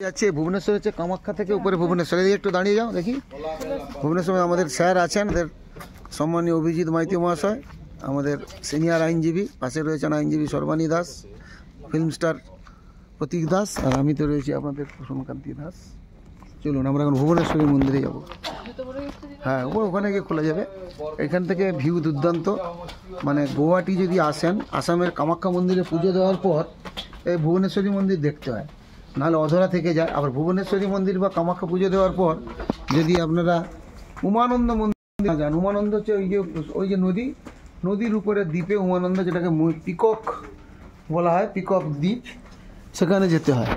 যাচ্ছে ভুবনেশ্বর হচ্ছে কামাখ্যা থেকে উপরে ভুবনেশ্বর, এদিকে একটু দাঁড়িয়ে যাও দেখি। ভুবনেশ্বরে আমাদের স্যার আছেন, আমাদের সম্মানীয় অভিজিৎ মাইতি মহাশয়, আমাদের সিনিয়র আইনজীবী, পাশে রয়েছেন আইনজীবী সর্বাণী দাস, ফিল্ম স্টার প্রতীক দাস, আর আমি তো রয়েছি আপনাদের কুসুমকান্তি দাস। চলুন আমরা এখন ভুবনেশ্বরী মন্দিরে যাব। হ্যাঁ, ওখানে গিয়ে খোলা যাবে। এখান থেকে ভিউ দুর্দান্ত। মানে গুয়াহাটি যদি আসেন, আসামের কামাখ্যা মন্দিরে পুজো দেওয়ার পর এই ভুবনেশ্বরী মন্দির দেখতে হয়, নাহলে অধরা থেকে যায়। আবার ভুবনেশ্বরী মন্দির বা কামাখ্যা পুজো দেওয়ার পর যদি আপনারা উমানন্দ মন্দির যান, উমানন্দ হচ্ছে ওই যে নদীর উপরে দ্বীপে উমানন্দ, যেটাকে পিকক বলা হয়, পিকক দ্বীপ, সেখানে যেতে হয়।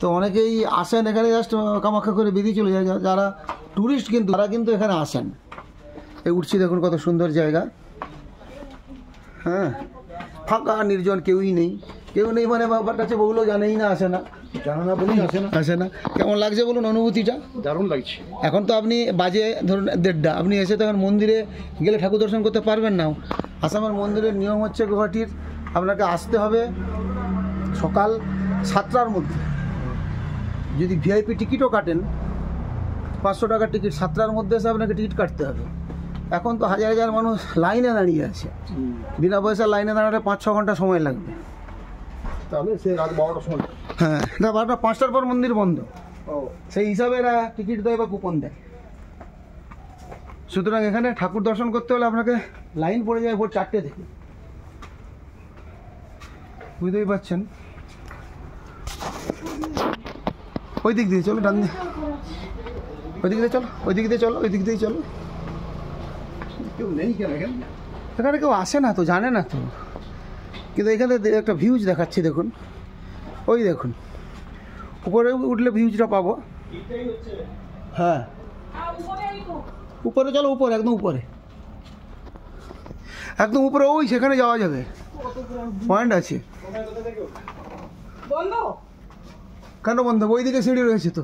তো অনেকেই আসেন এখানে জাস্ট কামাখ্যা করে বেরিয়ে চলে যায়, যারা ট্যুরিস্ট কিন্তু তারা কিন্তু এখানে আসেন। এই উঠছি দেখুন কত সুন্দর জায়গা। হ্যাঁ, ফাঁকা নির্জন, কেউ নেই মানে ব্যাপারটা হচ্ছে ওগুলো জানেই না, আসে না কেমন লাগছে বলুন অনুভূতিটা? দারুণ লাগছে। এখন তো আপনি বাজে ধরুন 1:30, আপনি এসে তখন মন্দিরে গেলে ঠাকুর দর্শন করতে পারবেন না। আসামের মন্দিরের নিয়ম হচ্ছে গুয়াহাটির আপনাকে আসতে হবে সকাল 7টার মধ্যে। যদি ভিআইপি টিকিটও কাটেন 500 টাকার টিকিট, 7টার মধ্যে এসে আপনাকে টিকিট কাটতে হবে। এখন তো হাজার মানুষ লাইনে দাঁড়িয়ে আছে, বিনা পয়সার লাইনে দাঁড়ালে 5-6 ঘন্টা সময় লাগবে। তাহলে সে রাত 12টার সময়, হ্যাঁ, না 5টার পর মন্দির বন্ধ, সেই হিসাবে এরা টিকিট দেয় বা কুপন দেয়। সুতরাং এখানে ঠাকুর দর্শন করতে হলে আপনাকে লাইন পড়ে যায় ভোর 4টে থেকে, বুঝতেই পারছেন। ওই দিক দিয়ে চলো, ডান দিয়ে, ওই দিক দিয়ে চলো, ওই দিক দিয়ে চলো। কেউ নেই কেন এখানে কেউ আসে না তো, জানে না তো, কিন্তু এখানে একটা ভিউজ দেখাচ্ছি দেখুন, ওই দেখুন উপরে উঠলে ভিউজটা পাবো। হ্যাঁ, উপরে চলো, উপরে একদম উপরে ওই সেখানে যাওয়া যাবে, পয়েন্ট আছে। কেন বন্ধ? ওই দিকে সিঁড়ি রয়েছে তো।